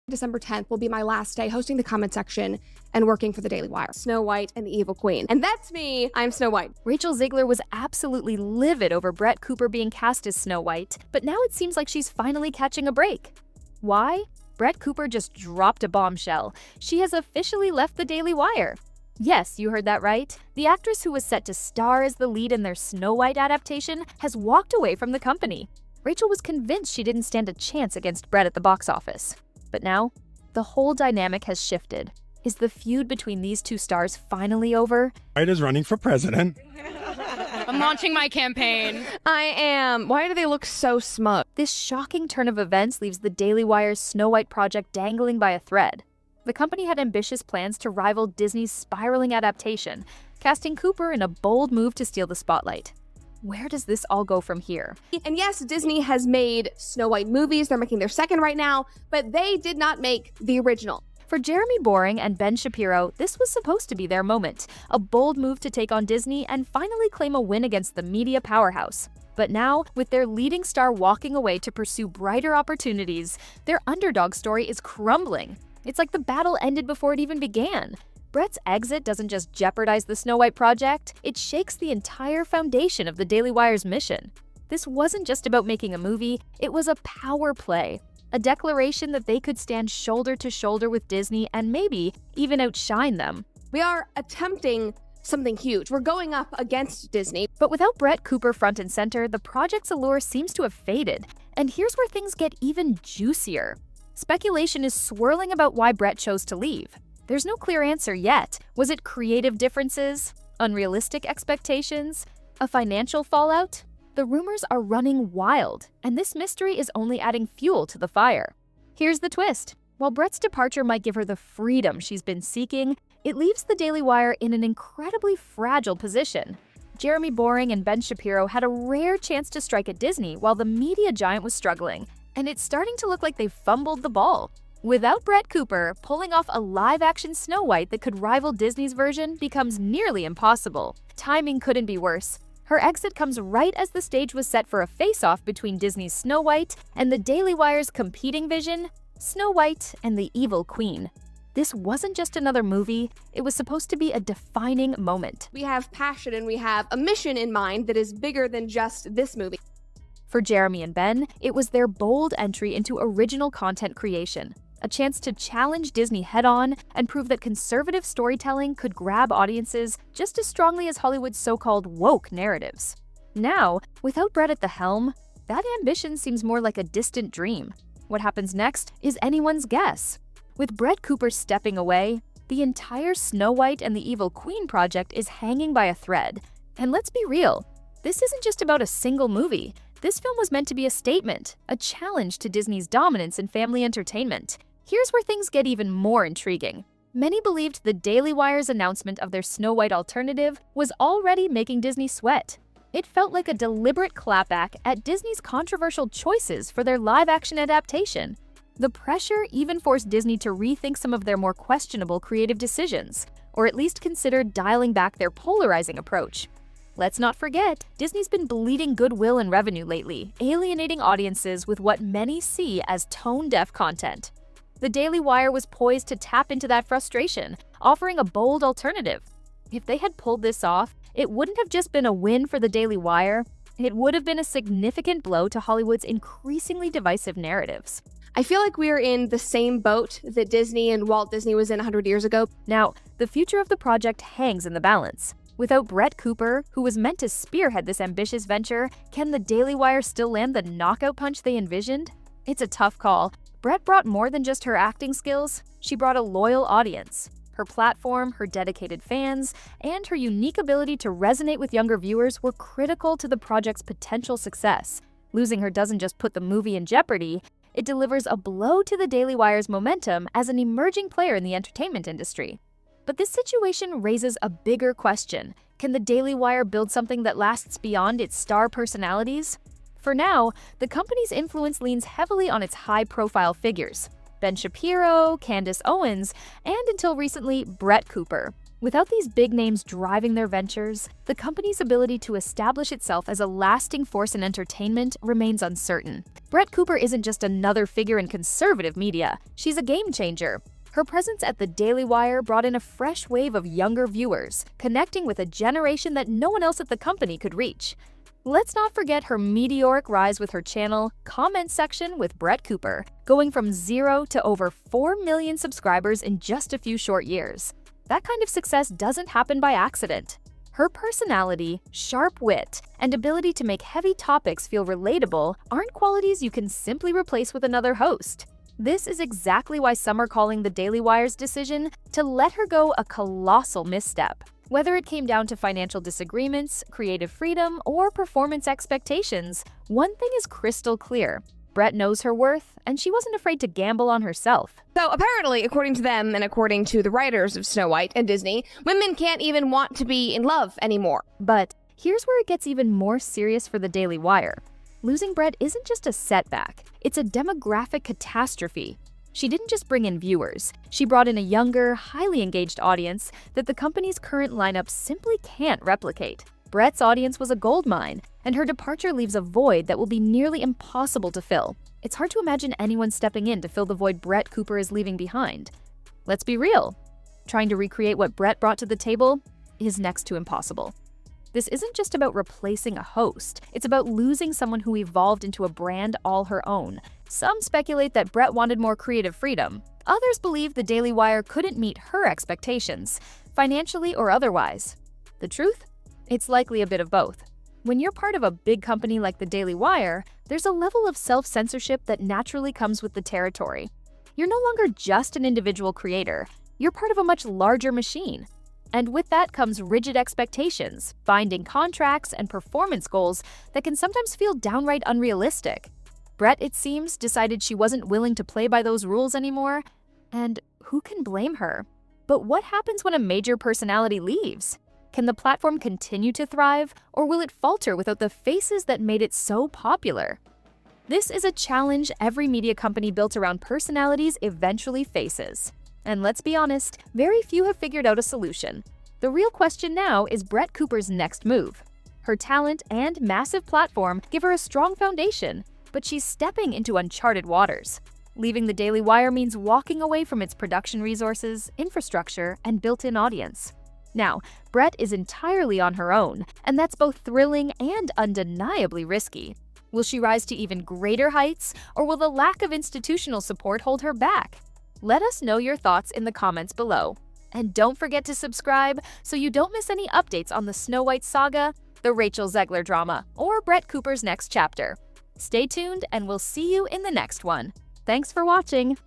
December 10th will be my last day hosting the comment section and working for the Daily Wire. Snow White and the Evil Queen. And that's me. I'm Snow White. Rachel Zegler was absolutely livid over Brett Cooper being cast as Snow White, but now it seems like she's finally catching a break. Why? Brett Cooper just dropped a bombshell. She has officially left the Daily Wire. Yes, you heard that right. The actress who was set to star as the lead in their Snow White adaptation has walked away from the company. Rachel was convinced she didn't stand a chance against Brett at the box office. But now, the whole dynamic has shifted. Is the feud between these two stars finally over? White is running for president. I'm launching my campaign. I am. Why do they look so smug? This shocking turn of events leaves the Daily Wire's Snow White project dangling by a thread. The company had ambitious plans to rival Disney's spiraling adaptation, casting Cooper in a bold move to steal the spotlight. Where does this all go from here? And yes, Disney has made Snow White movies. They're making their second right now, but they did not make the original. For Jeremy Boring and Ben Shapiro, this was supposed to be their moment, a bold move to take on Disney and finally claim a win against the media powerhouse. But now, with their leading star walking away to pursue brighter opportunities, their underdog story is crumbling. It's like the battle ended before it even began. Brett's exit doesn't just jeopardize the Snow White project, it shakes the entire foundation of the Daily Wire's mission. This wasn't just about making a movie, it was a power play. A declaration that they could stand shoulder to shoulder with Disney and maybe even outshine them. We are attempting something huge. We're going up against Disney. But without Brett Cooper front and center, the project's allure seems to have faded. And here's where things get even juicier. Speculation is swirling about why Brett chose to leave. There's no clear answer yet. Was it creative differences? Unrealistic expectations? A financial fallout? The rumors are running wild, and this mystery is only adding fuel to the fire. Here's the twist. While Brett's departure might give her the freedom she's been seeking, it leaves the Daily Wire in an incredibly fragile position. Jeremy Boring and Ben Shapiro had a rare chance to strike at Disney while the media giant was struggling, and it's starting to look like they've fumbled the ball. Without Brett Cooper, pulling off a live-action Snow White that could rival Disney's version becomes nearly impossible. Timing couldn't be worse. Her exit comes right as the stage was set for a face-off between Disney's Snow White and the Daily Wire's competing vision, Snow White and the Evil Queen. This wasn't just another movie, it was supposed to be a defining moment. We have passion and we have a mission in mind that is bigger than just this movie. For Jeremy and Ben, it was their bold entry into original content creation. A chance to challenge Disney head-on and prove that conservative storytelling could grab audiences just as strongly as Hollywood's so-called woke narratives. Now, without Brett at the helm, that ambition seems more like a distant dream. What happens next is anyone's guess. With Brett Cooper stepping away, the entire Snow White and the Evil Queen project is hanging by a thread. And let's be real, this isn't just about a single movie. This film was meant to be a statement, a challenge to Disney's dominance in family entertainment. Here's where things get even more intriguing. Many believed the Daily Wire's announcement of their Snow White alternative was already making Disney sweat. It felt like a deliberate clapback at Disney's controversial choices for their live-action adaptation. The pressure even forced Disney to rethink some of their more questionable creative decisions, or at least consider dialing back their polarizing approach. Let's not forget, Disney's been bleeding goodwill and revenue lately, alienating audiences with what many see as tone-deaf content. The Daily Wire was poised to tap into that frustration, offering a bold alternative. If they had pulled this off, it wouldn't have just been a win for the Daily Wire, it would have been a significant blow to Hollywood's increasingly divisive narratives. I feel like we're in the same boat that Disney and Walt Disney was in 100 years ago. Now, the future of the project hangs in the balance. Without Brett Cooper, who was meant to spearhead this ambitious venture, can the Daily Wire still land the knockout punch they envisioned? It's a tough call. Brett brought more than just her acting skills, she brought a loyal audience. Her platform, her dedicated fans, and her unique ability to resonate with younger viewers were critical to the project's potential success. Losing her doesn't just put the movie in jeopardy, it delivers a blow to the Daily Wire's momentum as an emerging player in the entertainment industry. But this situation raises a bigger question. Can the Daily Wire build something that lasts beyond its star personalities? For now, the company's influence leans heavily on its high-profile figures. Ben Shapiro, Candace Owens, and until recently, Brett Cooper. Without these big names driving their ventures, the company's ability to establish itself as a lasting force in entertainment remains uncertain. Brett Cooper isn't just another figure in conservative media, she's a game changer. Her presence at the Daily Wire brought in a fresh wave of younger viewers, connecting with a generation that no one else at the company could reach. Let's not forget her meteoric rise with her channel, Comment Section with Brett Cooper, going from 0 to over 4 million subscribers in just a few short years. That kind of success doesn't happen by accident. Her personality, sharp wit, and ability to make heavy topics feel relatable aren't qualities you can simply replace with another host. This is exactly why some are calling the Daily Wire's decision to let her go a colossal misstep. Whether it came down to financial disagreements, creative freedom, or performance expectations, one thing is crystal clear. Brett knows her worth, and she wasn't afraid to gamble on herself. So apparently, according to them and according to the writers of Snow White and Disney, women can't even want to be in love anymore. But here's where it gets even more serious for the Daily Wire. Losing Brett isn't just a setback, it's a demographic catastrophe. She didn't just bring in viewers, she brought in a younger, highly engaged audience that the company's current lineup simply can't replicate. Brett's audience was a goldmine, and her departure leaves a void that will be nearly impossible to fill. It's hard to imagine anyone stepping in to fill the void Brett Cooper is leaving behind. Let's be real. Trying to recreate what Brett brought to the table is next to impossible. This isn't just about replacing a host, it's about losing someone who evolved into a brand all her own. Some speculate that Brett wanted more creative freedom. Others believe the Daily Wire couldn't meet her expectations, financially or otherwise. The truth? It's likely a bit of both. When you're part of a big company like the Daily Wire, there's a level of self-censorship that naturally comes with the territory. You're no longer just an individual creator, you're part of a much larger machine. And with that comes rigid expectations, binding contracts, and performance goals that can sometimes feel downright unrealistic. Brett, it seems, decided she wasn't willing to play by those rules anymore, and who can blame her? But what happens when a major personality leaves? Can the platform continue to thrive, or will it falter without the faces that made it so popular? This is a challenge every media company built around personalities eventually faces. And let's be honest, very few have figured out a solution. The real question now is Brett Cooper's next move. Her talent and massive platform give her a strong foundation, but she's stepping into uncharted waters. Leaving the Daily Wire means walking away from its production resources, infrastructure, and built-in audience. Now, Brett is entirely on her own, and that's both thrilling and undeniably risky. Will she rise to even greater heights, or will the lack of institutional support hold her back? Let us know your thoughts in the comments below. And don't forget to subscribe so you don't miss any updates on the Snow White saga, the Rachel Zegler drama, or Brett Cooper's next chapter. Stay tuned, and we'll see you in the next one. Thanks for watching!